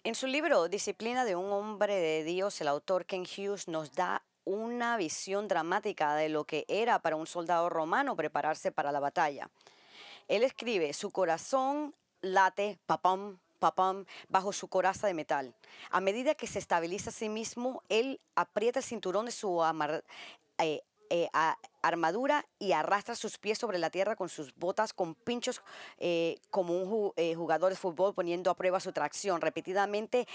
En su libro Disciplina de un hombre de Dios, el autor Ken Hughes nos da una visión dramática de lo que era para un soldado romano prepararse para la batalla. Él escribe, su corazón late, papam, papam, bajo su coraza de metal. A medida que se estabiliza a sí mismo, él aprieta el cinturón de su eh, armadura y arrastra sus pies sobre la tierra con sus botas con pinchos como un jugador de fútbol poniendo a prueba su tracción. Repetidamente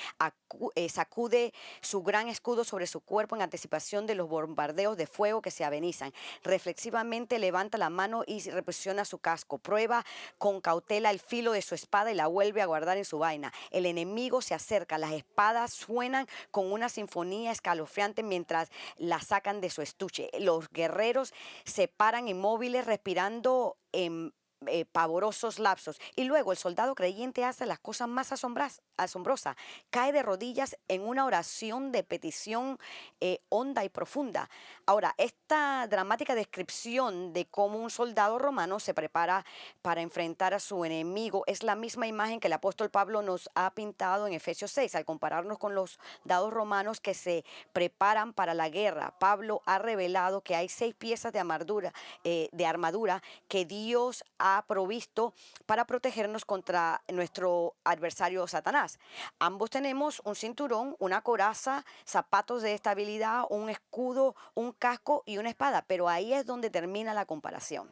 sacude su gran escudo sobre su cuerpo en anticipación de los bombardeos de fuego que se avenizan. Reflexivamente levanta la mano y reposiciona su casco. Prueba con cautela el filo de su espada y la vuelve a guardar en su vaina. El enemigo se acerca. Las espadas suenan con una sinfonía escalofriante mientras la sacan de su estuche. Los guerreros se paran inmóviles respirando en pavorosos lapsos. Y luego el soldado creyente hace las cosas más asombrosas. Cae de rodillas en una oración de petición honda y profunda. Ahora, esta dramática descripción de cómo un soldado romano se prepara para enfrentar a su enemigo es la misma imagen que el apóstol Pablo nos ha pintado en Efesios 6 al compararnos con los soldados romanos que se preparan para la guerra. Pablo ha revelado que hay 6 piezas de armadura que Dios ha provisto para protegernos contra nuestro adversario Satanás. Ambos tenemos un cinturón, una coraza, zapatos de estabilidad, un escudo, un casco y una espada, pero ahí es donde termina la comparación.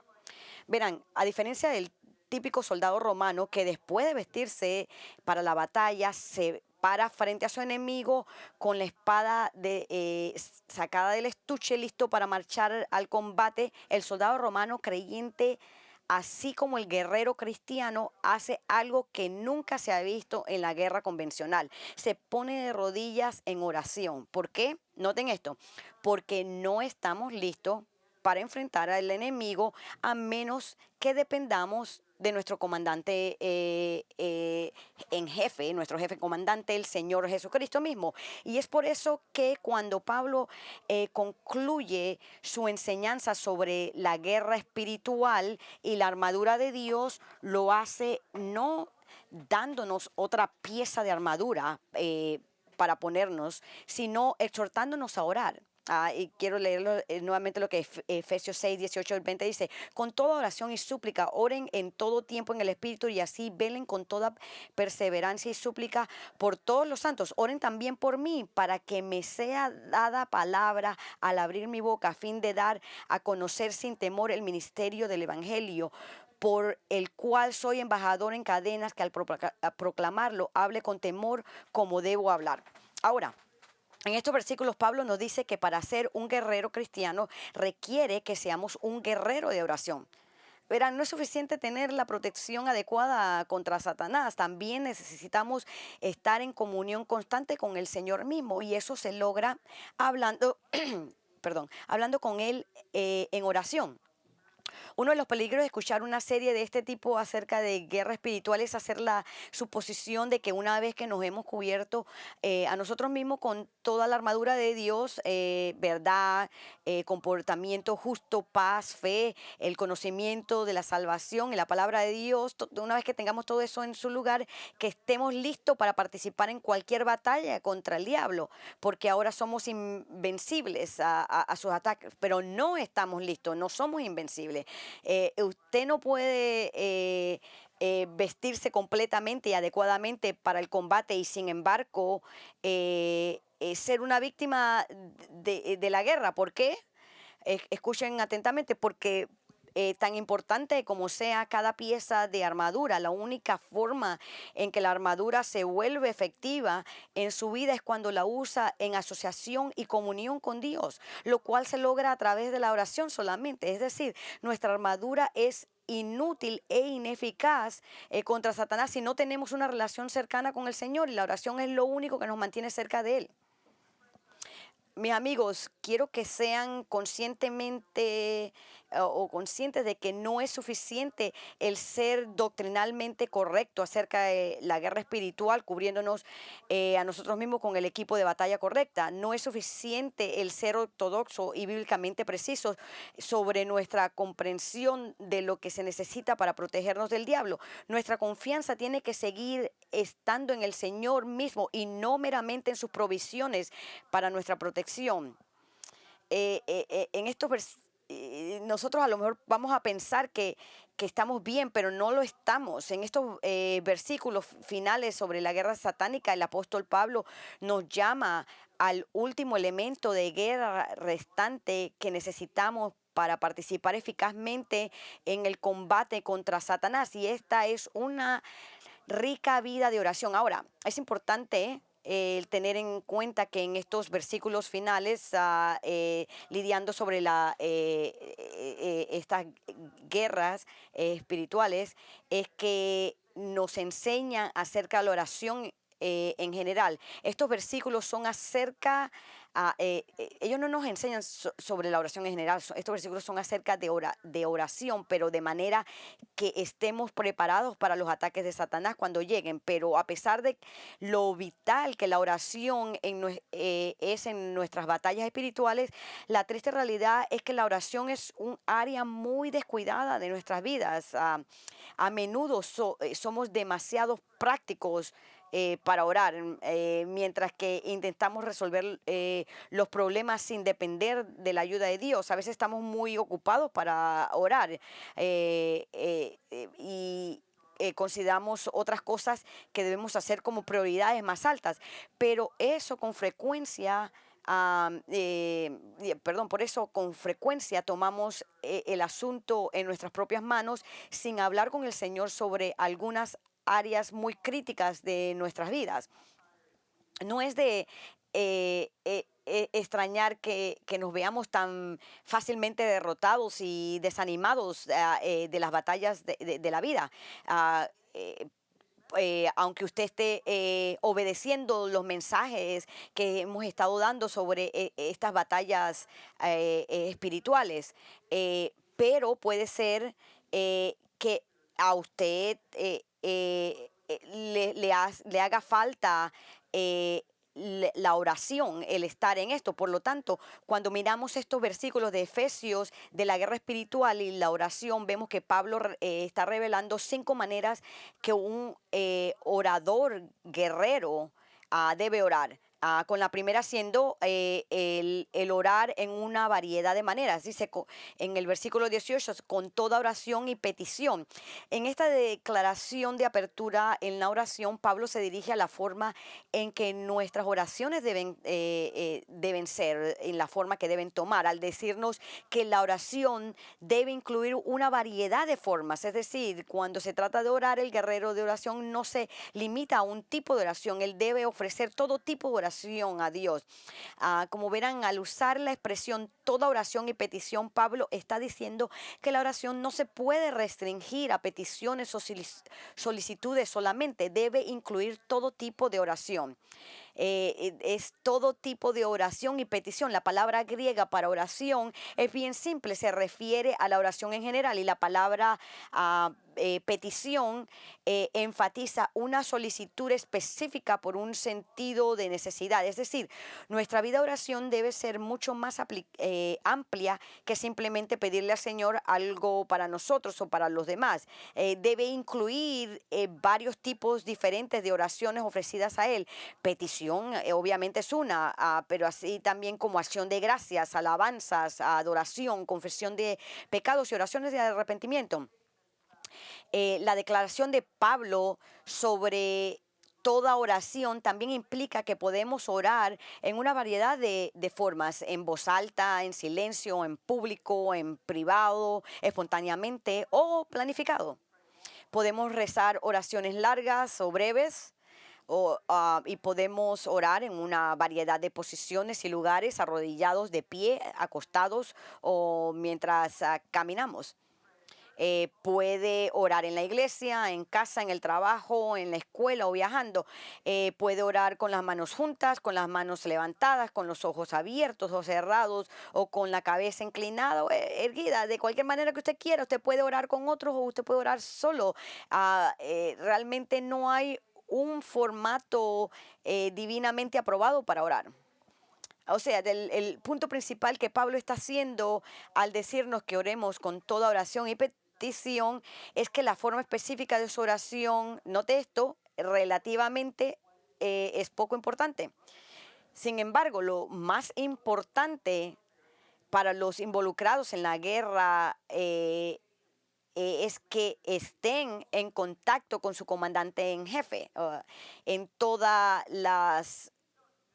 Verán, a diferencia del típico soldado romano que después de vestirse para la batalla se para frente a su enemigo con la espada sacada del estuche, listo para marchar al combate, el soldado romano creyente, así como el guerrero cristiano, hace algo que nunca se ha visto en la guerra convencional. Se pone de rodillas en oración. ¿Por qué? Noten esto, porque no estamos listos para enfrentar al enemigo a menos que dependamos de nuestro comandante en jefe, nuestro jefe comandante, el Señor Jesucristo mismo. Y es por eso que cuando Pablo concluye su enseñanza sobre la guerra espiritual y la armadura de Dios, lo hace no dándonos otra pieza de armadura para ponernos, sino exhortándonos a orar. Y quiero leerlo nuevamente lo que Efesios 6, 18 al 20 dice, con toda oración y súplica, oren en todo tiempo en el Espíritu y así velen con toda perseverancia y súplica por todos los santos. Oren también por mí para que me sea dada palabra al abrir mi boca a fin de dar a conocer sin temor el ministerio del Evangelio, por el cual soy embajador en cadenas, que al proclamarlo hable con temor como debo hablar. Ahora, en estos versículos Pablo nos dice que para ser un guerrero cristiano requiere que seamos un guerrero de oración. Verán, no es suficiente tener la protección adecuada contra Satanás, también necesitamos estar en comunión constante con el Señor mismo y eso se logra hablando, hablando con Él en oración. Uno de los peligros de escuchar una serie de este tipo acerca de guerra espiritual es hacer la suposición de que una vez que nos hemos cubierto a nosotros mismos con toda la armadura de Dios, verdad, comportamiento justo, paz, fe, el conocimiento de la salvación y la palabra de Dios, una vez que tengamos todo eso en su lugar, que estemos listos para participar en cualquier batalla contra el diablo, porque ahora somos invencibles a sus ataques, pero no estamos listos, no somos invencibles. Usted no puede vestirse completamente y adecuadamente para el combate y sin embargo ser una víctima de la guerra. ¿Por qué? Escuchen atentamente, porque tan importante como sea cada pieza de armadura, la única forma en que la armadura se vuelve efectiva en su vida es cuando la usa en asociación y comunión con Dios, lo cual se logra a través de la oración solamente. Es decir, nuestra armadura es inútil e ineficaz contra Satanás si no tenemos una relación cercana con el Señor, y la oración es lo único que nos mantiene cerca de Él. Mis amigos, quiero que sean conscientemente o conscientes de que no es suficiente el ser doctrinalmente correcto acerca de la guerra espiritual, cubriéndonos a nosotros mismos con el equipo de batalla correcta. No es suficiente el ser ortodoxo y bíblicamente precisos sobre nuestra comprensión de lo que se necesita para protegernos del diablo. Nuestra confianza tiene que seguir estando en el Señor mismo y no meramente en sus provisiones para nuestra protección. En estos nosotros a lo mejor vamos a pensar que estamos bien, pero no lo estamos. En estos versículos finales sobre la guerra satánica, el apóstol Pablo nos llama al último elemento de guerra restante que necesitamos para participar eficazmente en el combate contra Satanás. Y esta es una rica vida de oración. Ahora, es importante el tener en cuenta que en estos versículos finales, lidiando sobre estas guerras espirituales, es que nos enseñan acerca de la oración en general. Estos versículos son acerca, ellos no nos enseñan sobre la oración en general, estos versículos son acerca de oración, pero de manera que estemos preparados para los ataques de Satanás cuando lleguen. Pero a pesar de lo vital que la oración es en nuestras batallas espirituales, la triste realidad es que la oración es un área muy descuidada de nuestras vidas. A menudo somos demasiado prácticos para orar, mientras que intentamos resolver los problemas sin depender de la ayuda de Dios. A veces estamos muy ocupados para orar y consideramos otras cosas que debemos hacer como prioridades más altas, pero eso con frecuencia... por eso con frecuencia tomamos el asunto en nuestras propias manos sin hablar con el Señor sobre algunas áreas muy críticas de nuestras vidas. No es de extrañar que nos veamos tan fácilmente derrotados y desanimados de las batallas de la vida. Ah, eh, Aunque usted esté obedeciendo los mensajes que hemos estado dando sobre estas batallas espirituales, pero puede ser que a usted le haga falta eh, la oración, el estar en esto. Por lo tanto, cuando miramos estos versículos de Efesios de la guerra espiritual y la oración, vemos que Pablo está revelando 5 maneras que un orador guerrero debe orar. Con la primera siendo el orar en una variedad de maneras. Dice en el versículo 18, con toda oración y petición. En esta declaración de apertura en la oración, Pablo se dirige a la forma en que nuestras oraciones deben ser, en la forma que deben tomar, al decirnos que la oración debe incluir una variedad de formas. Es decir, cuando se trata de orar, el guerrero de oración no se limita a un tipo de oración, él debe ofrecer todo tipo de oración a Dios. Como verán, al usar la expresión toda oración y petición, Pablo está diciendo que la oración no se puede restringir a peticiones o solicitudes solamente, debe incluir todo tipo de oración. Es todo tipo de oración y petición. La palabra griega para oración es bien simple, se refiere a la oración en general, y la palabra petición enfatiza una solicitud específica por un sentido de necesidad. Es decir, nuestra vida de oración debe ser mucho más amplia que simplemente pedirle al Señor algo para nosotros o para los demás. Debe incluir varios tipos diferentes de oraciones ofrecidas a Él. Petición obviamente es una, pero así también como acción de gracias, alabanzas, adoración, confesión de pecados y oraciones de arrepentimiento. La declaración de Pablo sobre toda oración también implica que podemos orar en una variedad de formas, en voz alta, en silencio, en público, en privado, espontáneamente o planificado. Podemos rezar oraciones largas o breves. Y podemos orar en una variedad de posiciones y lugares, arrodillados, de pie, acostados o mientras caminamos. puede orar en la iglesia, en casa, en el trabajo, en la escuela o viajando. Puede orar con las manos juntas, con las manos levantadas, con los ojos abiertos o cerrados o con la cabeza inclinada o erguida. De cualquier manera que usted quiera, usted puede orar con otros o usted puede orar solo. Realmente no hay un formato divinamente aprobado para orar. O sea, el punto principal que Pablo está haciendo al decirnos que oremos con toda oración y petición es que la forma específica de su oración, note esto, relativamente es poco importante. Sin embargo, lo más importante para los involucrados en la guerra es que estén en contacto con su comandante en jefe en todas las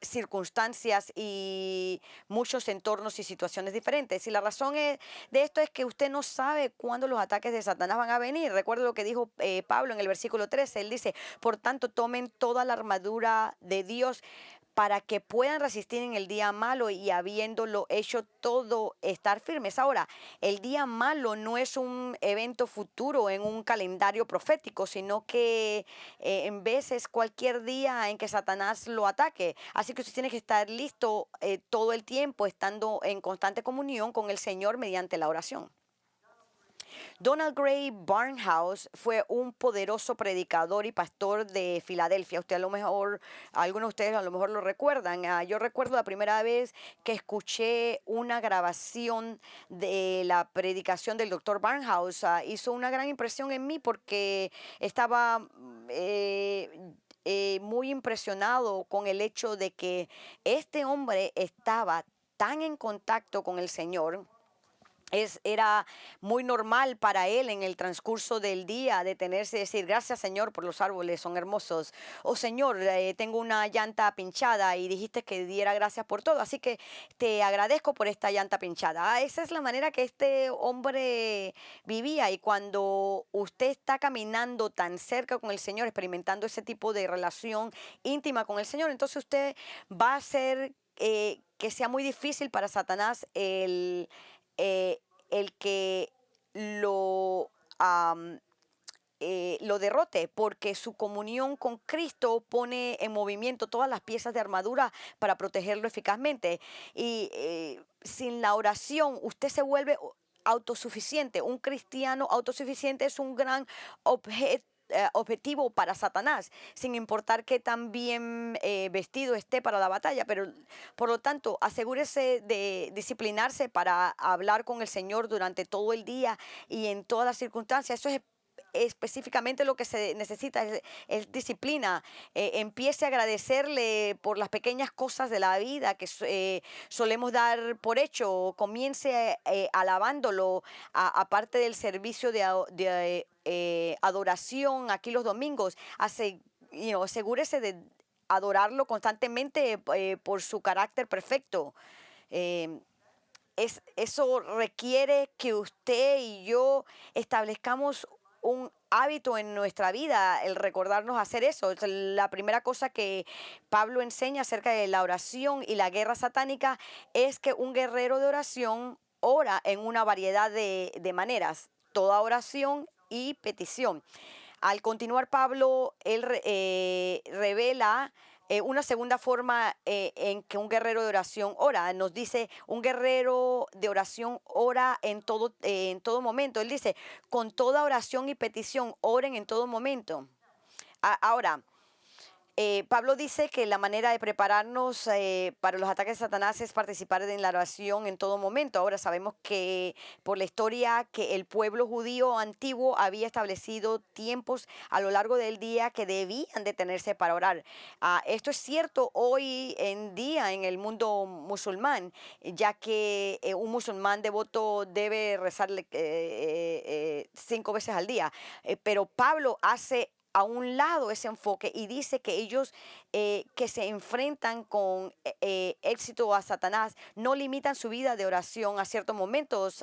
circunstancias y muchos entornos y situaciones diferentes. Y la razón de esto es que usted no sabe cuándo los ataques de Satanás van a venir. Recuerda lo que dijo Pablo en el versículo 13. Él dice, por tanto, tomen toda la armadura de Dios para que puedan resistir en el día malo y habiéndolo hecho todo, estar firmes. Ahora, el día malo no es un evento futuro en un calendario profético, sino que en veces cualquier día en que Satanás lo ataque. Así que usted tiene que estar listo todo el tiempo, estando en constante comunión con el Señor mediante la oración. Donald Gray Barnhouse fue un poderoso predicador y pastor de Filadelfia. Usted a lo mejor, algunos de ustedes a lo mejor lo recuerdan. Yo recuerdo la primera vez que escuché una grabación de la predicación del doctor Barnhouse. Hizo una gran impresión en mí porque estaba muy impresionado con el hecho de que este hombre estaba tan en contacto con el Señor. Era muy normal para él en el transcurso del día detenerse y decir, gracias Señor por los árboles, son hermosos. O Señor, tengo una llanta pinchada y dijiste que diera gracias por todo, así que te agradezco por esta llanta pinchada. Esa es la manera que este hombre vivía, y cuando usted está caminando tan cerca con el Señor, experimentando ese tipo de relación íntima con el Señor, entonces usted va a hacer que sea muy difícil para Satanás eh, el que lo derrote, porque su comunión con Cristo pone en movimiento todas las piezas de armadura para protegerlo eficazmente. Y sin la oración, usted se vuelve autosuficiente. Un cristiano autosuficiente es un gran objetivo para Satanás, sin importar qué tan bien vestido esté para la batalla. Pero por lo tanto, asegúrese de disciplinarse para hablar con el Señor durante todo el día y en todas las circunstancias. Eso es específicamente lo que se necesita, es disciplina. Empiece a agradecerle por las pequeñas cosas de la vida que solemos dar por hecho. Comience alabándolo, aparte del servicio de adoración aquí los domingos. Asegúrese de adorarlo constantemente por su carácter perfecto. Eh, Eso requiere que usted y yo establezcamos un hábito en nuestra vida, el recordarnos hacer eso. Es la primera cosa que Pablo enseña acerca de la oración y la guerra satánica, es que un guerrero de oración ora en una variedad de maneras, toda oración y petición. Al continuar, Pablo, él revela una segunda forma en que un guerrero de oración ora. Nos dice, un guerrero de oración ora en todo momento. Él dice, con toda oración y petición, oren en todo momento. Ahora, Pablo dice que la manera de prepararnos para los ataques de Satanás es participar en la oración en todo momento. Ahora sabemos que por la historia que el pueblo judío antiguo había establecido tiempos a lo largo del día que debían detenerse para orar. Esto es cierto hoy en día en el mundo musulmán, ya que un musulmán devoto debe rezarle 5 veces al día. Pero Pablo hace a un lado ese enfoque y dice que ellos que se enfrentan con éxito a Satanás no limitan su vida de oración a ciertos momentos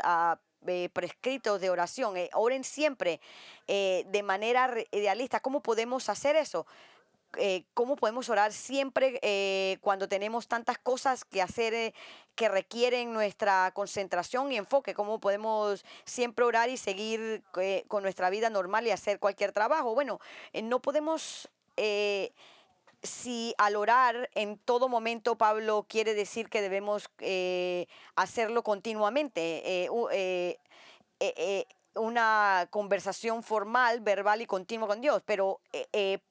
prescritos de oración. Oren siempre de manera idealista. ¿Cómo podemos hacer eso? cómo podemos orar siempre cuando tenemos tantas cosas que hacer que requieren nuestra concentración y enfoque, cómo podemos siempre orar y seguir con nuestra vida normal y hacer cualquier trabajo. Bueno, no podemos... si al orar en todo momento Pablo quiere decir que debemos hacerlo continuamente, una conversación formal, verbal y continua con Dios. Pero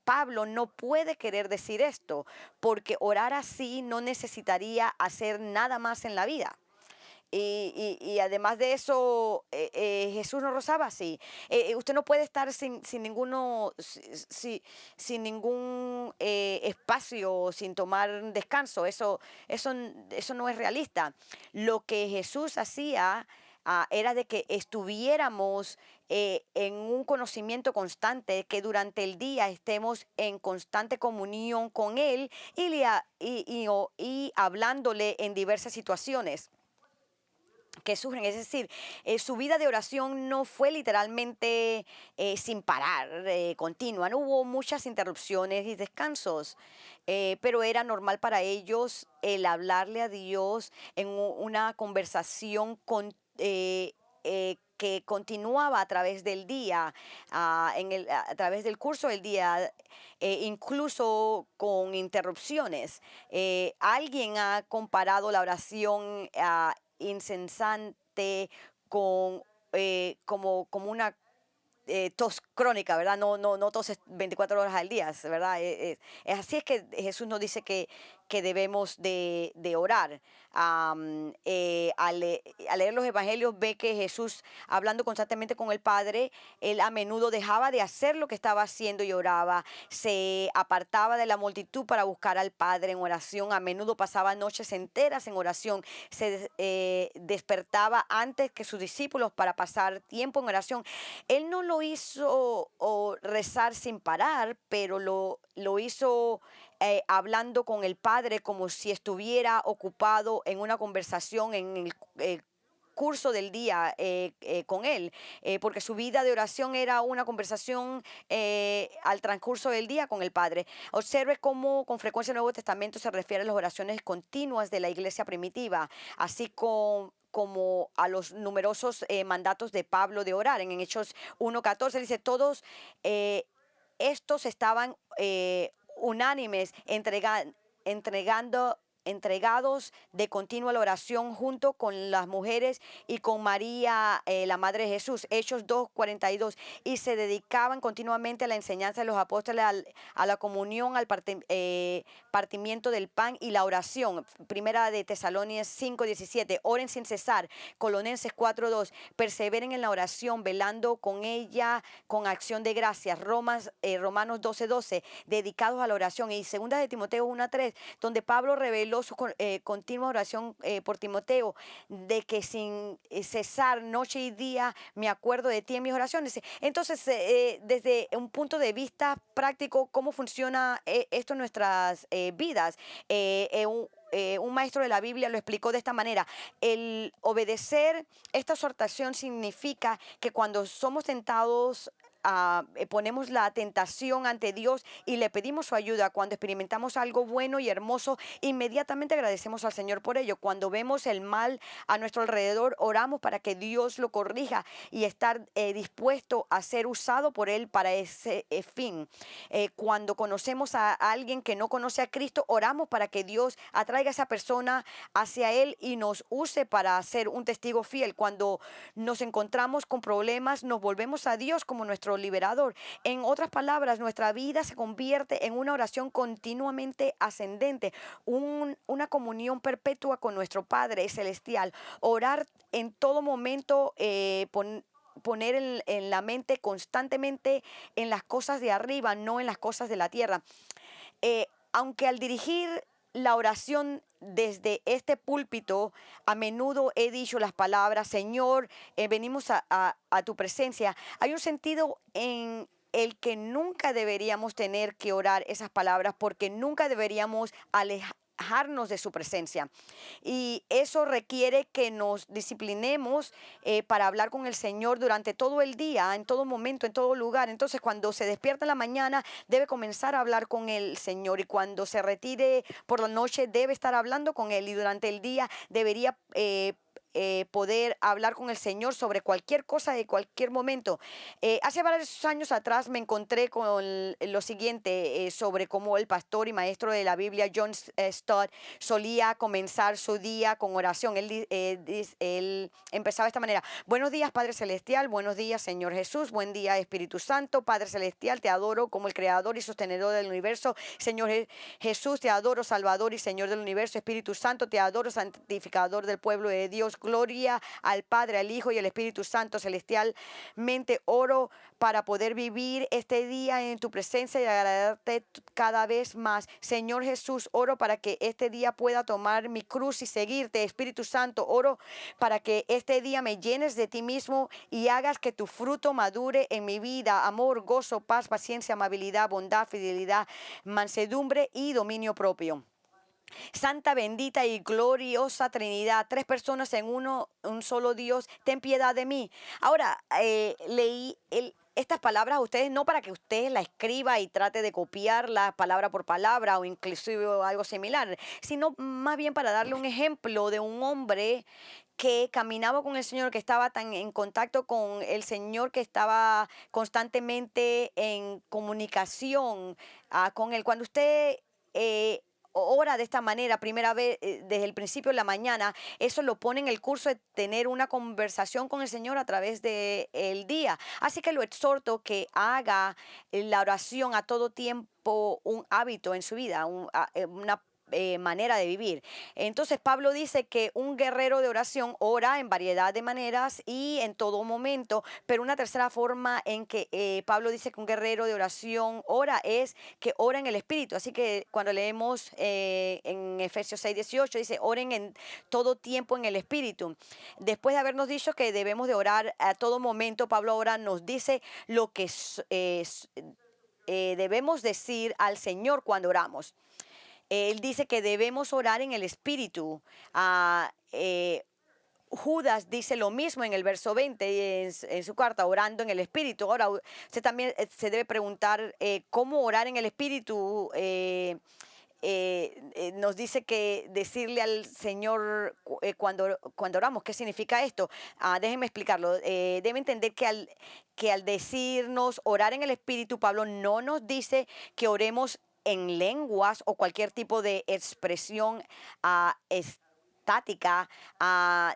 Pablo no puede querer decir esto, porque orar así no necesitaría hacer nada más en la vida. Y además de eso, Jesús nos rozaba así. Usted no puede estar sin ninguno, sin ningún espacio, sin tomar descanso. Eso no es realista. Lo que Jesús hacía era de que estuviéramos en un conocimiento constante, que durante el día estemos en constante comunión con Él y hablándole en diversas situaciones que surgen. Es decir, su vida de oración no fue literalmente sin parar, continua. No hubo muchas interrupciones y descansos, pero era normal para ellos el hablarle a Dios en una conversación que continuaba a través del día, a través del curso del día, incluso con interrupciones. Alguien ha comparado la oración incesante como una tos crónica, ¿verdad? No toses 24 horas al día, ¿verdad? Así es que Jesús nos dice que debemos de orar. Al leer los evangelios ve que Jesús, hablando constantemente con el Padre, él a menudo dejaba de hacer lo que estaba haciendo y oraba, se apartaba de la multitud para buscar al Padre en oración, a menudo pasaba noches enteras en oración, se despertaba antes que sus discípulos para pasar tiempo en oración. Él no lo hizo rezar sin parar, pero lo hizo hablando con el Padre como si estuviera ocupado en una conversación en el curso del día con Él, porque su vida de oración era una conversación al transcurso del día con el Padre. Observe cómo con frecuencia el Nuevo Testamento se refiere a las oraciones continuas de la iglesia primitiva, así como a los numerosos mandatos de Pablo de orar. En Hechos 1:14 dice, todos estos estaban unánimes, entregados de continua a la oración junto con las mujeres y con María, la Madre de Jesús, Hechos 2:42, y se dedicaban continuamente a la enseñanza de los apóstoles, a la comunión, al partimiento del pan y la oración. Primera de Tesalonicenses 5:17, oren sin cesar. Colosenses 4:2, perseveren en la oración, velando con ella con acción de gracias. Romanos 12:12, dedicados a la oración. Y segunda de Timoteo 1:3, donde Pablo reveló su continua oración por Timoteo, de que sin cesar noche y día me acuerdo de ti en mis oraciones. Entonces, desde un punto de vista práctico, ¿cómo funciona esto en nuestras vidas? Un maestro de la Biblia lo explicó de esta manera. El obedecer esta exhortación significa que cuando somos tentados, ponemos la tentación ante Dios y le pedimos su ayuda. Cuando experimentamos algo bueno y hermoso, inmediatamente agradecemos al Señor por ello. Cuando vemos el mal a nuestro alrededor, oramos para que Dios lo corrija y estar dispuesto a ser usado por Él para ese fin. Cuando conocemos a alguien que no conoce a Cristo, oramos para que Dios atraiga a esa persona hacia Él y nos use para ser un testigo fiel. Cuando nos encontramos con problemas, nos volvemos a Dios como nuestro liberador. En otras palabras, nuestra vida se convierte en una oración continuamente ascendente, una comunión perpetua con nuestro Padre Celestial. Orar en todo momento, poner en la mente constantemente en las cosas de arriba, no en las cosas de la tierra. Aunque al dirigir la oración desde este púlpito, a menudo he dicho las palabras, Señor, venimos a tu presencia. Hay un sentido en el que nunca deberíamos tener que orar esas palabras, porque nunca deberíamos alejarnos de su presencia. Y eso requiere que nos disciplinemos para hablar con el Señor durante todo el día, en todo momento, en todo lugar. Entonces, cuando se despierta en la mañana, debe comenzar a hablar con el Señor. Y cuando se retire por la noche, debe estar hablando con Él. Y durante el día debería poder hablar con el Señor sobre cualquier cosa de cualquier momento. Hace varios años atrás me encontré con lo siguiente sobre cómo el pastor y maestro de la Biblia, John Stott, solía comenzar su día con oración. Él empezaba de esta manera: buenos días, Padre Celestial, buenos días, Señor Jesús, buen día, Espíritu Santo. Padre Celestial, te adoro como el Creador y sostenedor del universo. Señor Jesús, te adoro, Salvador y Señor del universo. Espíritu Santo, te adoro, santificador del pueblo de Dios. Gloria al Padre, al Hijo y al Espíritu Santo. Celestialmente oro para poder vivir este día en tu presencia y agradarte cada vez más. Señor Jesús, oro para que este día pueda tomar mi cruz y seguirte. Espíritu Santo, oro para que este día me llenes de ti mismo y hagas que tu fruto madure en mi vida: amor, gozo, paz, paciencia, amabilidad, bondad, fidelidad, mansedumbre y dominio propio. Santa, bendita y gloriosa Trinidad, tres personas en un solo Dios, ten piedad de mí. Ahora, leí estas palabras a ustedes no para que usted la escriba y trate de copiarla palabra por palabra o inclusive algo similar, sino más bien para darle un ejemplo de un hombre que caminaba con el Señor, que estaba tan en contacto con el Señor, que estaba constantemente en comunicación con Él. Cuando usted ora de esta manera, primera vez, desde el principio de la mañana, eso lo pone en el curso de tener una conversación con el Señor a través del día. Así que lo exhorto que haga la oración a todo tiempo un hábito en su vida, una manera de vivir. Entonces Pablo dice que un guerrero de oración ora en variedad de maneras y en todo momento, pero una tercera forma en que Pablo dice que un guerrero de oración ora es que ora en el Espíritu. Así que cuando leemos en Efesios 6:18 dice: oren en todo tiempo en el Espíritu. Después de habernos dicho que debemos de orar a todo momento, Pablo ahora nos dice lo que debemos decir al Señor cuando oramos. Él dice que debemos orar en el Espíritu. Judas dice lo mismo en el verso 20 en su carta, orando en el Espíritu. Ahora, usted también se debe preguntar cómo orar en el Espíritu. Nos dice que decirle al Señor cuando oramos, ¿qué significa esto? Déjenme explicarlo. Debe entender que al decirnos orar en el Espíritu, Pablo no nos dice que oremos en lenguas o cualquier tipo de expresión estática.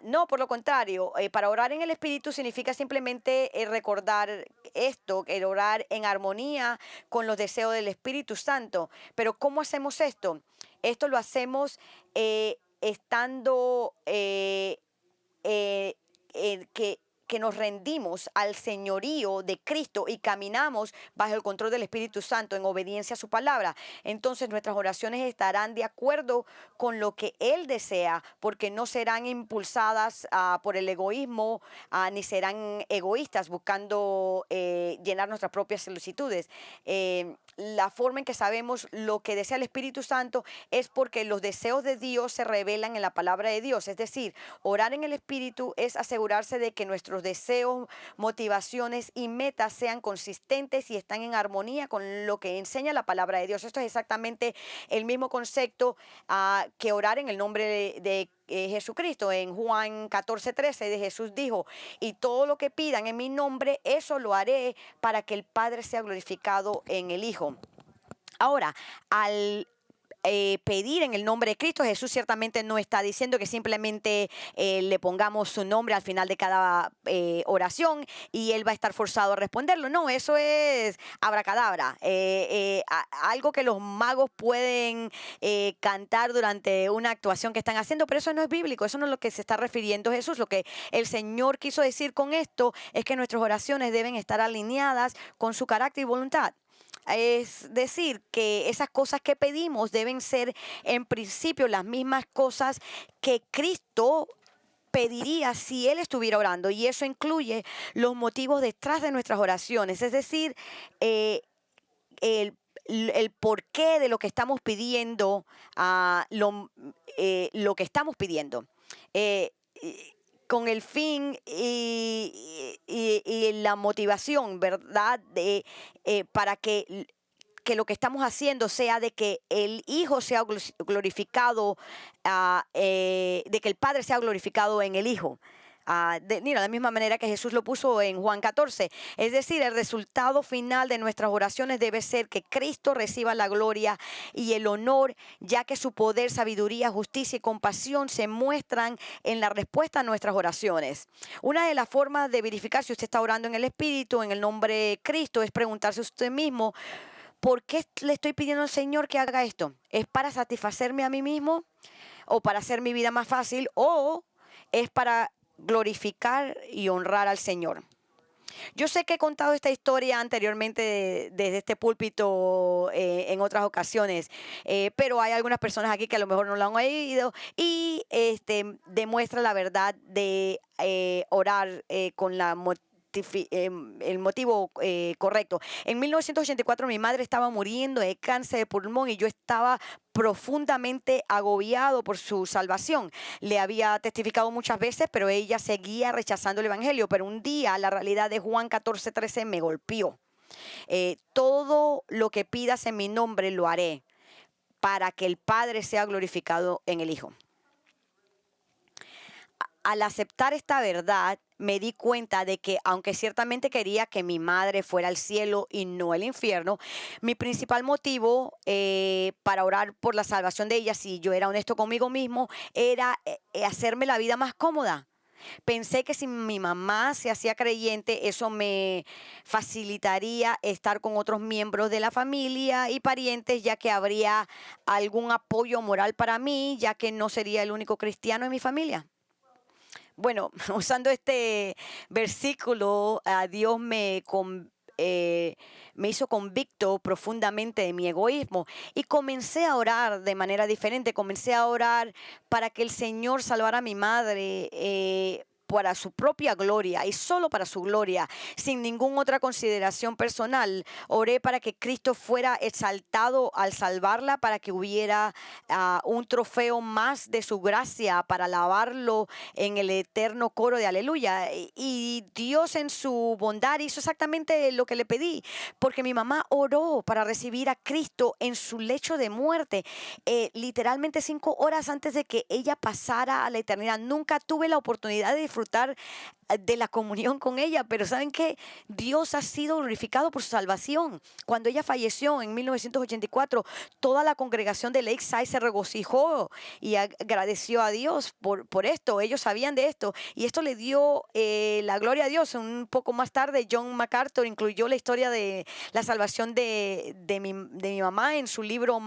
No, por lo contrario, para orar en el Espíritu significa simplemente recordar esto, el orar en armonía con los deseos del Espíritu Santo. Pero ¿cómo hacemos esto? Esto lo hacemos estando que nos rendimos al señorío de Cristo y caminamos bajo el control del Espíritu Santo en obediencia a su palabra. Entonces nuestras oraciones estarán de acuerdo con lo que Él desea, porque no serán impulsadas por el egoísmo, ni serán egoístas buscando llenar nuestras propias solicitudes. La forma en que sabemos lo que desea el Espíritu Santo es porque los deseos de Dios se revelan en la palabra de Dios. Es decir, orar en el Espíritu es asegurarse de que nuestros deseos, motivaciones y metas sean consistentes y están en armonía con lo que enseña la palabra de Dios. Esto es exactamente el mismo concepto que orar en el nombre de Jesucristo. En Juan 14:13 de Jesús dijo: y todo lo que pidan en mi nombre, eso lo haré para que el Padre sea glorificado en el Hijo. Ahora, al pedir en el nombre de Cristo, Jesús ciertamente no está diciendo que simplemente le pongamos su nombre al final de cada oración y Él va a estar forzado a responderlo. No, eso es abracadabra, algo que los magos pueden cantar durante una actuación que están haciendo, pero eso no es bíblico, eso no es lo que se está refiriendo Jesús. Lo que el Señor quiso decir con esto es que nuestras oraciones deben estar alineadas con su carácter y voluntad. Es decir, que esas cosas que pedimos deben ser en principio las mismas cosas que Cristo pediría si Él estuviera orando, y eso incluye los motivos detrás de nuestras oraciones. Es decir, el el porqué de lo que estamos pidiendo, lo que estamos pidiendo. Eh, y- con el fin y la motivación, ¿verdad? Para que lo que estamos haciendo sea de que el Hijo sea glorificado, de que el Padre sea glorificado en el Hijo. Mira, de la misma manera que Jesús lo puso en Juan 14. Es decir, el resultado final de nuestras oraciones debe ser que Cristo reciba la gloria y el honor, ya que su poder, sabiduría, justicia y compasión se muestran en la respuesta a nuestras oraciones. Una de las formas de verificar si usted está orando en el Espíritu, en el nombre de Cristo, es preguntarse a usted mismo: ¿por qué le estoy pidiendo al Señor que haga esto? ¿Es para satisfacerme a mí mismo? ¿O para hacer mi vida más fácil? ¿O es para glorificar y honrar al Señor? Yo sé que he contado esta historia anteriormente desde este púlpito, en otras ocasiones, pero hay algunas personas aquí que a lo mejor no lo han oído y demuestra la verdad de orar con el motivo correcto. En 1984 mi madre estaba muriendo de cáncer de pulmón y yo estaba profundamente agobiado por su salvación. Le había testificado muchas veces, pero ella seguía rechazando el Evangelio. Pero un día la realidad de Juan 14:13 me golpeó. Todo lo que pidas en mi nombre lo haré para que el Padre sea glorificado en el Hijo. Al aceptar esta verdad, me di cuenta de que, aunque ciertamente quería que mi madre fuera al cielo y no al infierno, mi principal motivo para orar por la salvación de ella, si yo era honesto conmigo mismo, era hacerme la vida más cómoda. Pensé que si mi mamá se hacía creyente, eso me facilitaría estar con otros miembros de la familia y parientes, ya que habría algún apoyo moral para mí, ya que no sería el único cristiano en mi familia. Bueno, usando este versículo, a Dios me hizo convicto profundamente de mi egoísmo y comencé a orar de manera diferente. Comencé a orar para que el Señor salvara a mi madre, para su propia gloria y solo para su gloria, sin ninguna otra consideración personal. Oré para que Cristo fuera exaltado al salvarla, para que hubiera un trofeo más de su gracia para alabarlo en el eterno coro de aleluya. Y Dios en su bondad hizo exactamente lo que le pedí, porque mi mamá oró para recibir a Cristo en su lecho de muerte, literalmente 5 horas antes de que ella pasara a la eternidad. Nunca tuve la oportunidad de disfrutar de la comunión con ella, pero ¿saben qué? Dios ha sido glorificado por su salvación. Cuando ella falleció en 1984, toda la congregación de Lakeside se regocijó y agradeció a Dios por esto. Ellos sabían de esto y esto le dio la gloria a Dios. Un poco más tarde, John MacArthur incluyó la historia de la salvación de mi mamá en su libro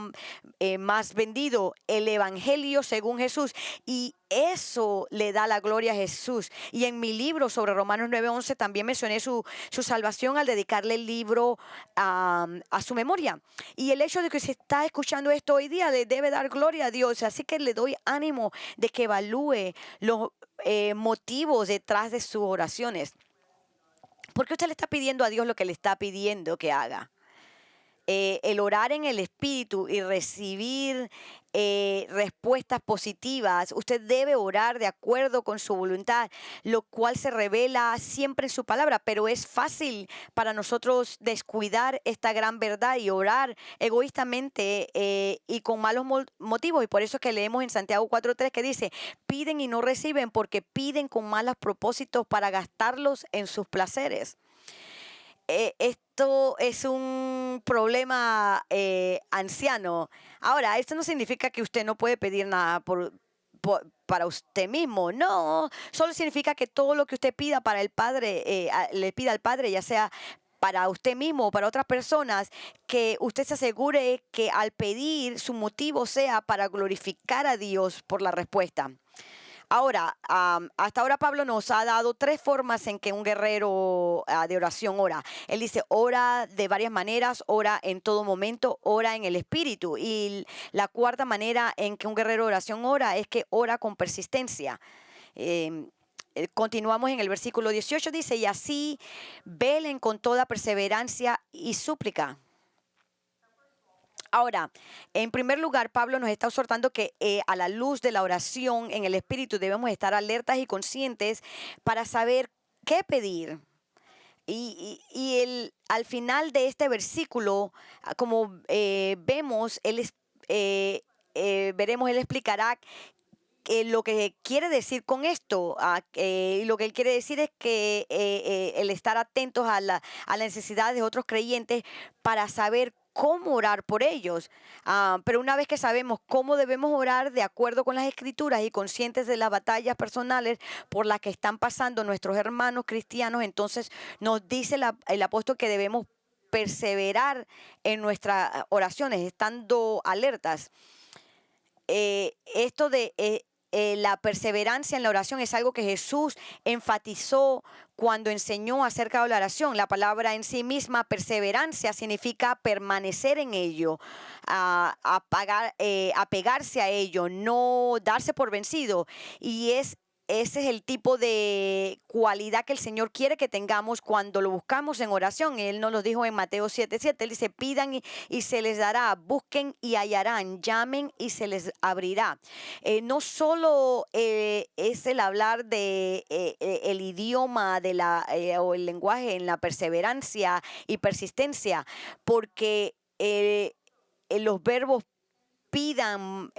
más vendido, El Evangelio según Jesús. Y eso le da la gloria a Jesús. Y en mi libro sobre Romanos 9:11 también mencioné su salvación al dedicarle el libro a su memoria. Y el hecho de que se está escuchando esto hoy día le debe dar gloria a Dios. Así que le doy ánimo de que evalúe los motivos detrás de sus oraciones. ¿Por qué usted le está pidiendo a Dios lo que le está pidiendo que haga? El orar en el Espíritu y recibir respuestas positivas, usted debe orar de acuerdo con su voluntad, lo cual se revela siempre en su palabra, pero es fácil para nosotros descuidar esta gran verdad y orar egoístamente y con malos motivos. Y por eso es que leemos en Santiago 4:3 que dice: piden y no reciben porque piden con malos propósitos para gastarlos en sus placeres. Esto es un problema anciano. Ahora, esto no significa que usted no puede pedir nada para usted mismo. No, solo significa que todo lo que usted pida para el Padre, le pida al Padre, ya sea para usted mismo o para otras personas, que usted se asegure que al pedir su motivo sea para glorificar a Dios por la respuesta. Ahora, hasta ahora Pablo nos ha dado 3 formas en que un guerrero de oración ora. Él dice: ora de varias maneras, ora en todo momento, ora en el Espíritu. Y la cuarta manera en que un guerrero de oración ora es que ora con persistencia. Continuamos en el versículo 18, dice: y así velen con toda perseverancia y súplica. Ahora, en primer lugar, Pablo nos está exhortando que a la luz de la oración en el Espíritu debemos estar alertas y conscientes para saber qué pedir. Al final de este versículo, como vemos, veremos, él explicará lo que quiere decir con esto. Lo que él quiere decir es que el estar atentos a las necesidades de otros creyentes para saber cómo orar por ellos. Pero una vez que sabemos cómo debemos orar de acuerdo con las escrituras y conscientes de las batallas personales por las que están pasando nuestros hermanos cristianos, entonces nos dice el apóstol que debemos perseverar en nuestras oraciones, estando alertas. Esto de la perseverancia en la oración es algo que Jesús enfatizó cuando enseñó acerca de la oración. La palabra en sí misma, perseverancia, significa permanecer en ello, apegarse a ello, no darse por vencido. Y ese es el tipo de cualidad que el Señor quiere que tengamos cuando lo buscamos en oración. Él nos lo dijo en Mateo 7:7. Él dice, pidan y se les dará, busquen y hallarán, llamen y se les abrirá. No solo es el hablar de el idioma o el lenguaje en la perseverancia y persistencia, porque los verbos pidan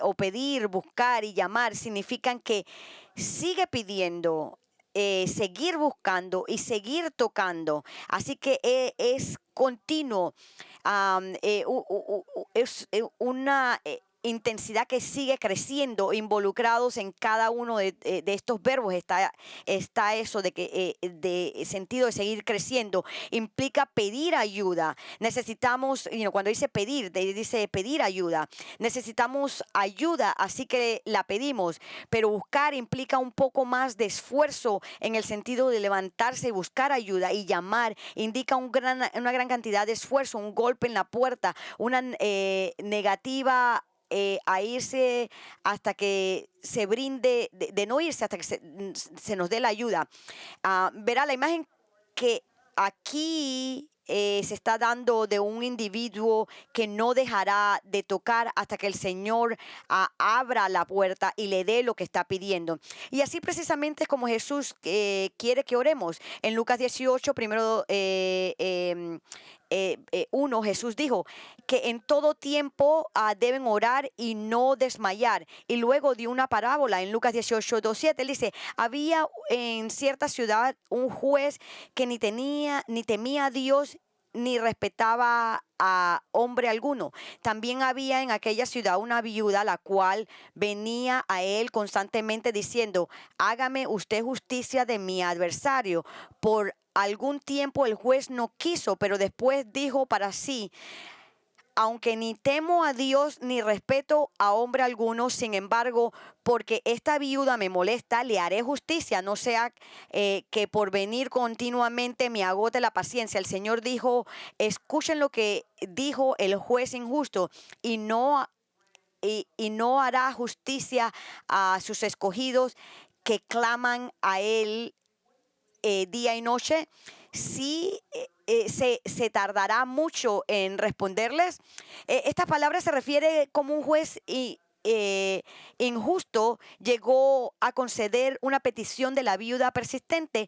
o pedir, buscar y llamar significan que sigue pidiendo, seguir buscando y seguir tocando. Así que es continuo, es una intensidad que sigue creciendo, involucrados en cada uno de estos verbos. Está eso de que de sentido de seguir creciendo, implica pedir ayuda. Necesitamos, cuando dice pedir, dice pedir ayuda. Necesitamos ayuda, así que la pedimos, pero buscar implica un poco más de esfuerzo en el sentido de levantarse y buscar ayuda, y llamar indica una gran cantidad de esfuerzo, un golpe en la puerta, una negativa a irse hasta que se brinde, de no irse hasta que se nos dé la ayuda. Verá la imagen que aquí se está dando de un individuo que no dejará de tocar hasta que el Señor abra la puerta y le dé lo que está pidiendo. Y así precisamente es como Jesús quiere que oremos. En Lucas 18, primero 1, Jesús dijo que en todo tiempo deben orar y no desmayar. Y luego dio una parábola en Lucas 18:2-7. Él dice, había en cierta ciudad un juez que ni temía a Dios ni respetaba a hombre alguno. También había en aquella ciudad una viuda, la cual venía a él constantemente diciendo, hágame usted justicia de mi adversario. Por algún tiempo el juez no quiso, pero después dijo para sí, aunque ni temo a Dios ni respeto a hombre alguno, sin embargo, porque esta viuda me molesta, le haré justicia, no sea que por venir continuamente me agote la paciencia. El Señor dijo, escuchen lo que dijo el juez injusto, y no hará justicia a sus escogidos que claman a él día y noche. Sí, se tardará mucho en responderles. Esta palabra se refiere como un juez injusto llegó a conceder una petición de la viuda persistente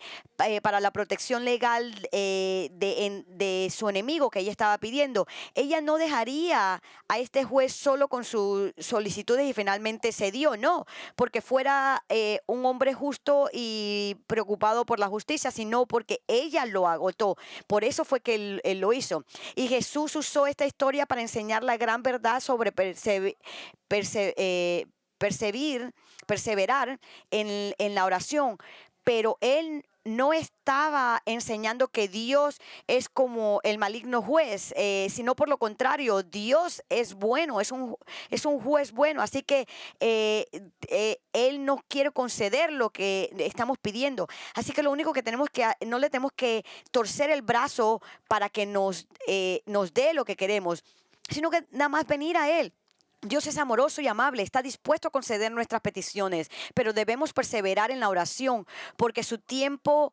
para la protección legal de su enemigo que ella estaba pidiendo. Ella no dejaría a este juez solo con sus solicitudes y finalmente cedió, no, porque fuera un hombre justo y preocupado por la justicia, sino porque ella lo agotó. Por eso fue que él lo hizo. Y Jesús usó esta historia para enseñar la gran verdad sobre perseverar en la oración, pero él no estaba enseñando que Dios es como el maligno juez, sino por lo contrario, Dios es bueno, es un juez bueno, así que Él nos quiere conceder lo que estamos pidiendo. Así que lo único que no le tenemos que torcer el brazo para que nos dé lo que queremos, sino que nada más venir a Él. Dios es amoroso y amable, está dispuesto a conceder nuestras peticiones, pero debemos perseverar en la oración porque su tiempo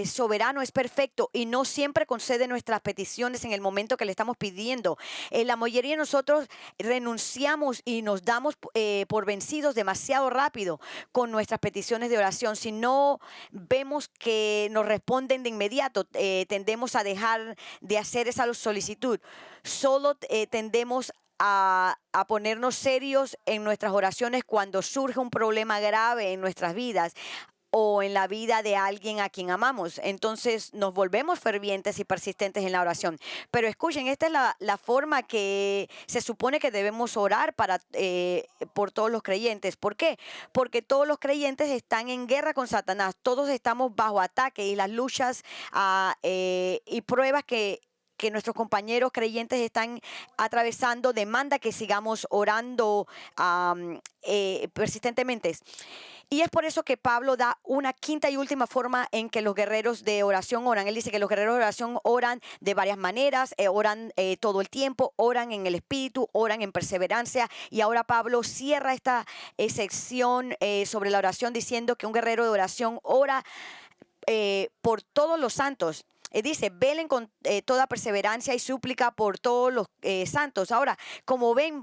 soberano, es perfecto y no siempre concede nuestras peticiones en el momento que le estamos pidiendo. La mayoría de nosotros renunciamos y nos damos por vencidos demasiado rápido con nuestras peticiones de oración. Si no vemos que nos responden de inmediato, tendemos a dejar de hacer esa solicitud. Solo tendemos a ponernos serios en nuestras oraciones cuando surge un problema grave en nuestras vidas o en la vida de alguien a quien amamos. Entonces nos volvemos fervientes y persistentes en la oración. Pero escuchen, esta es la forma que se supone que debemos orar por todos los creyentes. ¿Por qué? Porque todos los creyentes están en guerra con Satanás. Todos estamos bajo ataque y las luchas y pruebas que nuestros compañeros creyentes están atravesando demanda que sigamos orando persistentemente. Y es por eso que Pablo da una quinta y última forma en que los guerreros de oración oran. Él dice que los guerreros de oración oran de varias maneras, oran todo el tiempo, oran en el espíritu, oran en perseverancia. Y ahora Pablo cierra esta sección sobre la oración diciendo que un guerrero de oración ora por todos los santos. Dice, velen con toda perseverancia y súplica por todos los santos. Ahora, como ven,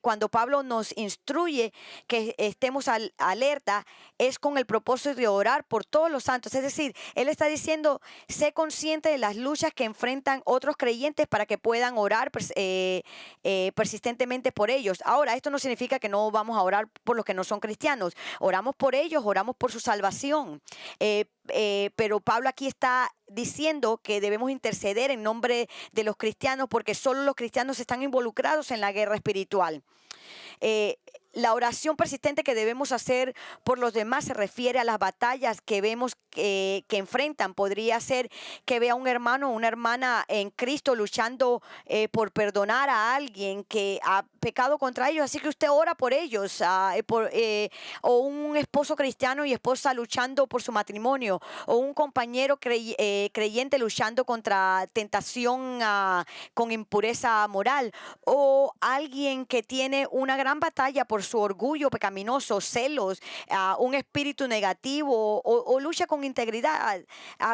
cuando Pablo nos instruye que estemos alerta, es con el propósito de orar por todos los santos. Es decir, él está diciendo, sé consciente de las luchas que enfrentan otros creyentes para que puedan orar persistentemente por ellos. Ahora, esto no significa que no vamos a orar por los que no son cristianos. Oramos por ellos, oramos por su salvación. Pero Pablo aquí está diciendo que debemos interceder en nombre de los cristianos porque solo los cristianos están involucrados en la guerra espiritual. La oración persistente que debemos hacer por los demás se refiere a las batallas que vemos que enfrentan. Podría ser que vea un hermano o una hermana en Cristo luchando por perdonar a alguien que ha pecado contra ellos, así que usted ora por ellos, o un esposo cristiano y esposa luchando por su matrimonio, o un compañero creyente luchando contra tentación con impureza moral, o alguien que tiene una gran batalla por su orgullo pecaminoso, celos, un espíritu negativo, o lucha con integridad.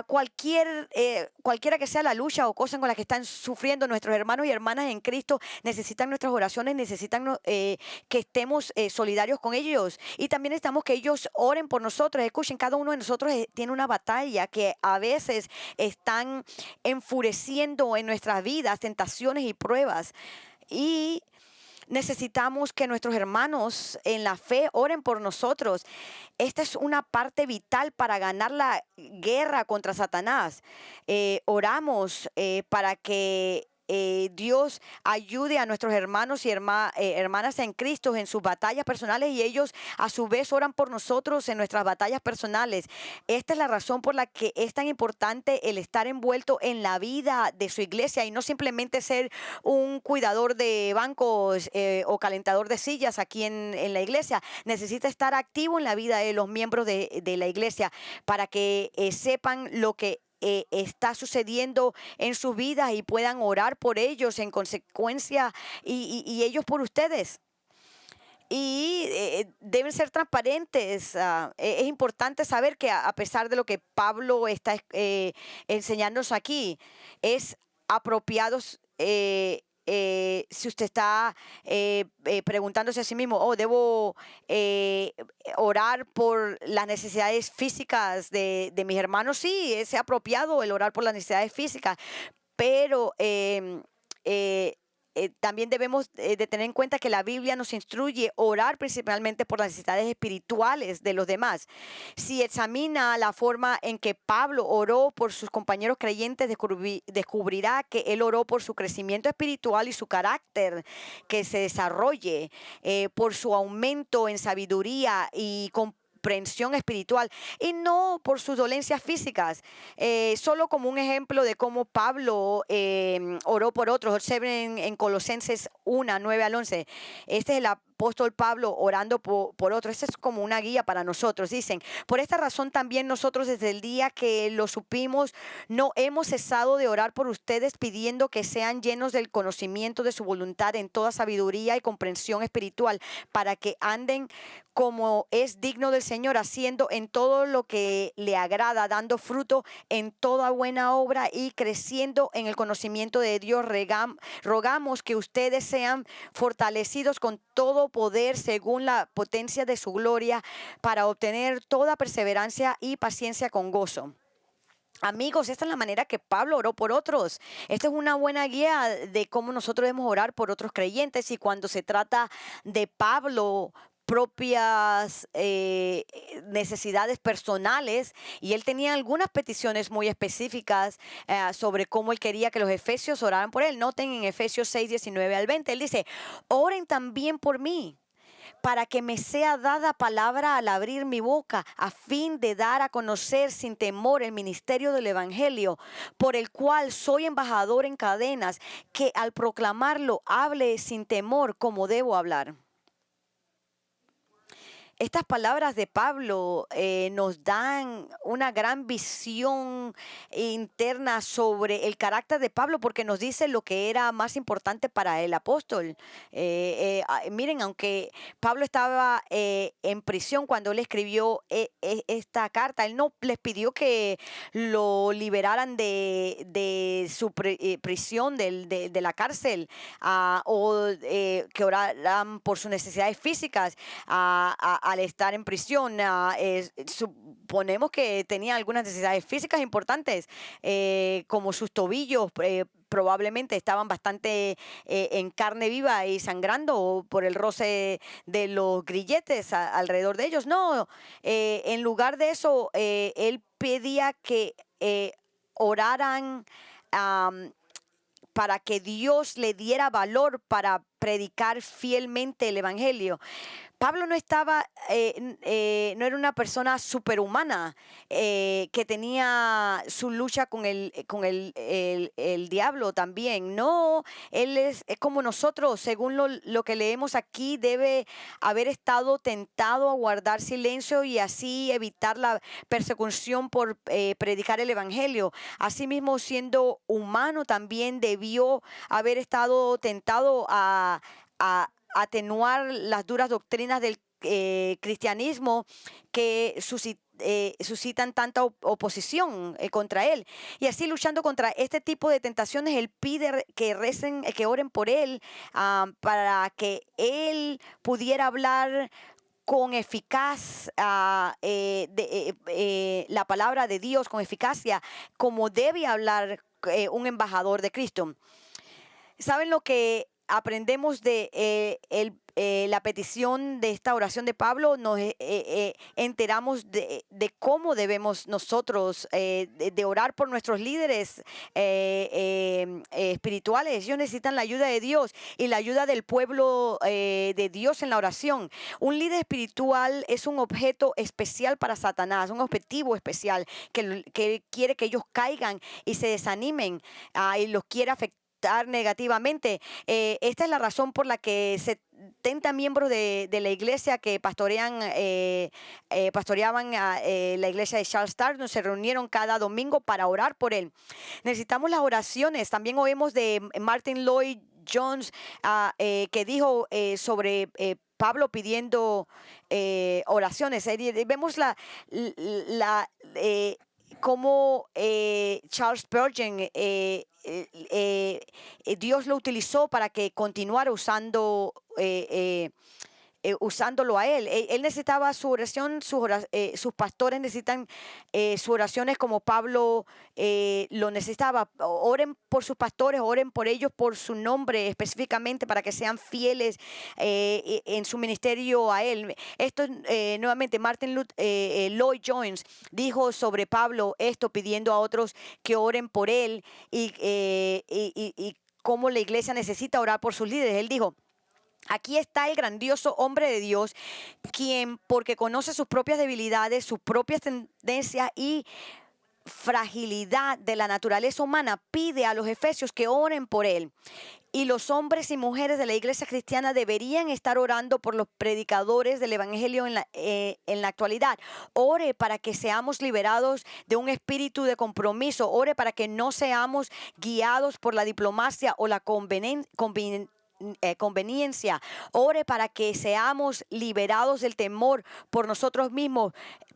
Cualquiera que sea la lucha o cosa con la que están sufriendo nuestros hermanos y hermanas en Cristo, necesitan nuestras oraciones, necesitan que estemos solidarios con ellos, y también necesitamos que ellos oren por nosotros. Escuchen, cada uno de nosotros tiene una batalla que a veces están enfureciendo en nuestras vidas, tentaciones y pruebas, y necesitamos que nuestros hermanos en la fe oren por nosotros. Esta es una parte vital para ganar la guerra contra Satanás. Oramos para que Dios ayude a nuestros hermanos y hermanas en Cristo en sus batallas personales, y ellos a su vez oran por nosotros en nuestras batallas personales. Esta es la razón por la que es tan importante el estar envuelto en la vida de su iglesia y no simplemente ser un cuidador de bancos o calentador de sillas aquí en la iglesia. Necesita estar activo en la vida de los miembros de la iglesia para que sepan lo que está sucediendo en sus vidas y puedan orar por ellos en consecuencia, y ellos por ustedes. Y deben ser transparentes. Es importante saber que a pesar de lo que Pablo está enseñándonos aquí, es apropiado. Si usted está preguntándose a sí mismo, debo orar por las necesidades físicas de mis hermanos, sí, es apropiado el orar por las necesidades físicas, pero también debemos de tener en cuenta que la Biblia nos instruye a orar principalmente por las necesidades espirituales de los demás. Si examina la forma en que Pablo oró por sus compañeros creyentes, descubrirá que él oró por su crecimiento espiritual y su carácter que se desarrolle, por su aumento en sabiduría y comprensión espiritual, y no por sus dolencias físicas. Solo como un ejemplo de cómo Pablo oró por otros, observen en Colosenses 1, 9 al 11. Este es el apóstol Pablo orando por otros. Esta es como una guía para nosotros. Dicen, por esta razón también nosotros desde el día que lo supimos no hemos cesado de orar por ustedes pidiendo que sean llenos del conocimiento de su voluntad en toda sabiduría y comprensión espiritual para que anden como es digno del Señor, haciendo en todo lo que le agrada, dando fruto en toda buena obra y creciendo en el conocimiento de Dios. Rogamos que ustedes sean fortalecidos con todo poder según la potencia de su gloria para obtener toda perseverancia y paciencia con gozo. Amigos, esta es la manera que Pablo oró por otros. Esta es una buena guía de cómo nosotros debemos orar por otros creyentes. Y cuando se trata de Pablo, propias necesidades personales, y él tenía algunas peticiones muy específicas sobre cómo él quería que los efesios oraran por él. Noten en Efesios 6, 19 al 20, él dice, oren también por mí, para que me sea dada palabra al abrir mi boca, a fin de dar a conocer sin temor el ministerio del Evangelio, por el cual soy embajador en cadenas, que al proclamarlo hable sin temor como debo hablar. Estas palabras de Pablo nos dan una gran visión interna sobre el carácter de Pablo, porque nos dice lo que era más importante para el apóstol. Miren, aunque Pablo estaba en prisión cuando él escribió esta carta, él no les pidió que lo liberaran de su prisión, de la cárcel, o que oraran por sus necesidades físicas. Al estar en prisión, suponemos que tenía algunas necesidades físicas importantes, como sus tobillos probablemente estaban bastante en carne viva y sangrando por el roce de los grilletes alrededor de ellos. No, en lugar de eso, él pedía que oraran para que Dios le diera valor para predicar fielmente el Evangelio. Pablo no no era una persona superhumana que tenía su lucha con el diablo también. No, él es como nosotros, según lo que leemos aquí, debe haber estado tentado a guardar silencio y así evitar la persecución por predicar el Evangelio. Asimismo, siendo humano, también debió haber estado tentado a atenuar las duras doctrinas del cristianismo que suscitan tanta oposición contra él. Y así, luchando contra este tipo de tentaciones, él pide que recen, que oren por él, para que él pudiera hablar con eficaz la palabra de Dios, con eficacia, como debe hablar un embajador de Cristo. ¿Saben lo que aprendemos de la petición de esta oración de Pablo? Nos enteramos de cómo debemos nosotros de orar por nuestros líderes espirituales. Ellos necesitan la ayuda de Dios y la ayuda del pueblo de Dios en la oración. Un líder espiritual es un objeto especial para Satanás, un objetivo especial que quiere que ellos caigan y se desanimen, y los quiere afectar negativamente. Esta es la razón por la que 70 miembros de la iglesia que pastoreaban la iglesia de Charles Stardust se reunieron cada domingo para orar por él. Necesitamos las oraciones. También oímos de Martin Lloyd Jones, que dijo sobre Pablo pidiendo oraciones. Vemos cómo Charles Spurgeon, Dios lo utilizó para que continuara usándolo a él. Él necesitaba su oración, sus pastores necesitan sus oraciones como Pablo lo necesitaba. Oren por sus pastores, oren por ellos por su nombre específicamente para que sean fieles en su ministerio a él. Esto nuevamente Martin Lloyd Jones dijo sobre Pablo esto, pidiendo a otros que oren por él y cómo la iglesia necesita orar por sus líderes. Él dijo: aquí está el grandioso hombre de Dios, quien, porque conoce sus propias debilidades, sus propias tendencias y fragilidad de la naturaleza humana, pide a los efesios que oren por él. Y los hombres y mujeres de la iglesia cristiana deberían estar orando por los predicadores del evangelio en la actualidad. Ore para que seamos liberados de un espíritu de compromiso. Ore para que no seamos guiados por la diplomacia o la conveniencia. Ore para que seamos liberados del temor por nosotros mismos,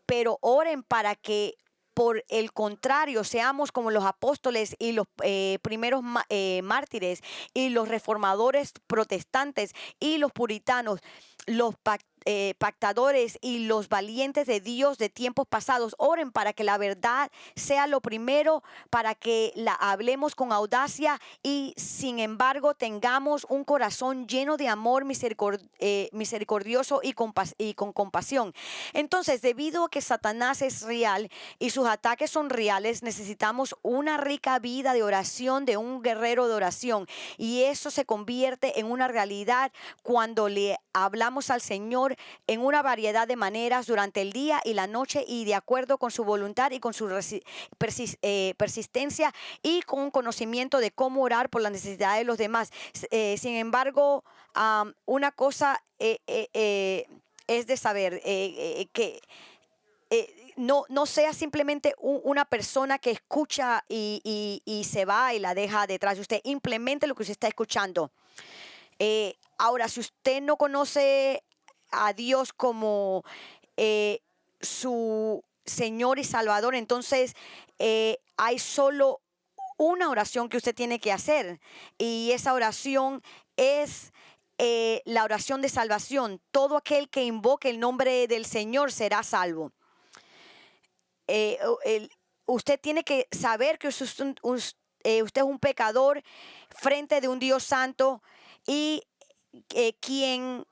pero oren para que por el contrario seamos como los apóstoles y los primeros mártires y los reformadores protestantes y los puritanos, los pactadores y los valientes de Dios de tiempos pasados. Oren para que la verdad sea lo primero, para que la hablemos con audacia y sin embargo tengamos un corazón lleno de amor misericordioso y con compasión. Entonces, debido a que Satanás es real y sus ataques son reales, necesitamos una rica vida de oración, de un guerrero de oración, y eso se convierte en una realidad cuando le hablamos al Señor en una variedad de maneras durante el día y la noche, y de acuerdo con su voluntad y con su persistencia y con un conocimiento de cómo orar por las necesidades de los demás. Sin embargo, una cosa es de saber que no sea simplemente una persona que escucha y se va y la deja detrás de usted. Implemente lo que usted está escuchando. Ahora, si usted no conoce a Dios como su Señor y Salvador, entonces hay solo una oración que usted tiene que hacer, y esa oración es la oración de salvación. Todo aquel que invoque el nombre del Señor será salvo. Usted tiene que saber que usted es un pecador frente de un Dios santo, y quien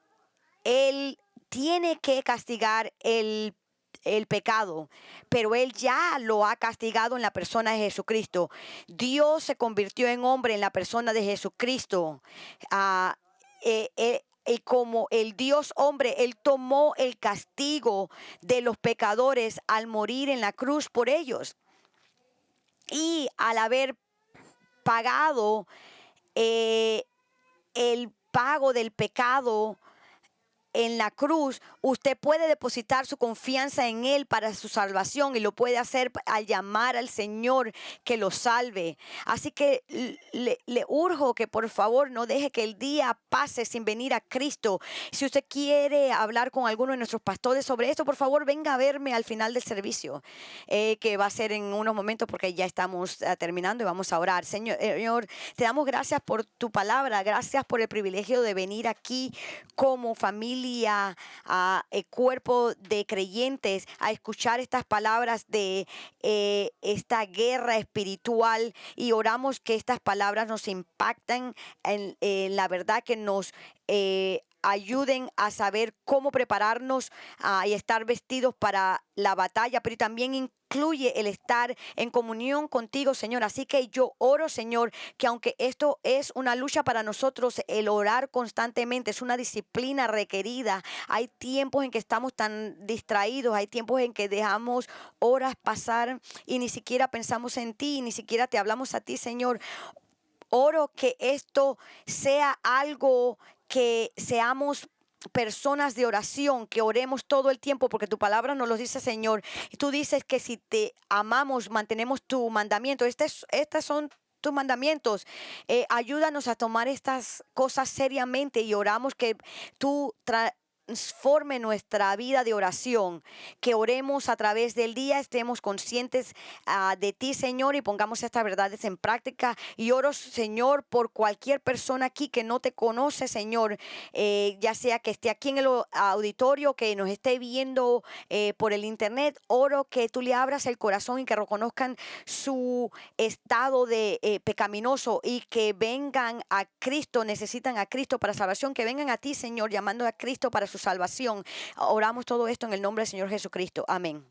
Él tiene que castigar el pecado, pero Él ya lo ha castigado en la persona de Jesucristo. Dios se convirtió en hombre en la persona de Jesucristo. Y como el Dios hombre, Él tomó el castigo de los pecadores al morir en la cruz por ellos. Y al haber pagado el pago del pecado en la cruz, usted puede depositar su confianza en Él para su salvación, y lo puede hacer al llamar al Señor que lo salve. Así que le urjo que por favor no deje que el día pase sin venir a Cristo. Si usted quiere hablar con alguno de nuestros pastores sobre esto, por favor venga a verme al final del servicio, que va a ser en unos momentos, porque ya estamos terminando y vamos a orar. Señor, te damos gracias por tu palabra, gracias por el privilegio de venir aquí como familia, cuerpo de creyentes, a escuchar estas palabras de esta guerra espiritual, y oramos que estas palabras nos impacten en la verdad, que nos ayuden a saber cómo prepararnos y estar vestidos para la batalla, pero también incluye el estar en comunión contigo, Señor. Así que yo oro, Señor, que aunque esto es una lucha para nosotros, el orar constantemente es una disciplina requerida. Hay tiempos en que estamos tan distraídos, hay tiempos en que dejamos horas pasar y ni siquiera pensamos en ti, ni siquiera te hablamos a ti, Señor. Oro que esto sea algo, que seamos personas de oración, que oremos todo el tiempo, porque tu palabra nos lo dice, Señor. Y tú dices que si te amamos, mantenemos tu mandamiento. Estas son tus mandamientos. Ayúdanos a tomar estas cosas seriamente, y oramos que tú transforme nuestra vida de oración, que oremos a través del día, estemos conscientes de ti, Señor, y pongamos estas verdades en práctica. Y oro, Señor, por cualquier persona aquí que no te conoce, Señor, ya sea que esté aquí en el auditorio, que nos esté viendo por el internet. Oro que tú le abras el corazón y que reconozcan su estado de pecaminoso, y que vengan a Cristo, necesitan a Cristo para salvación, que vengan a ti, Señor, llamando a Cristo para su salvación. Oramos todo esto en el nombre del Señor Jesucristo. Amén.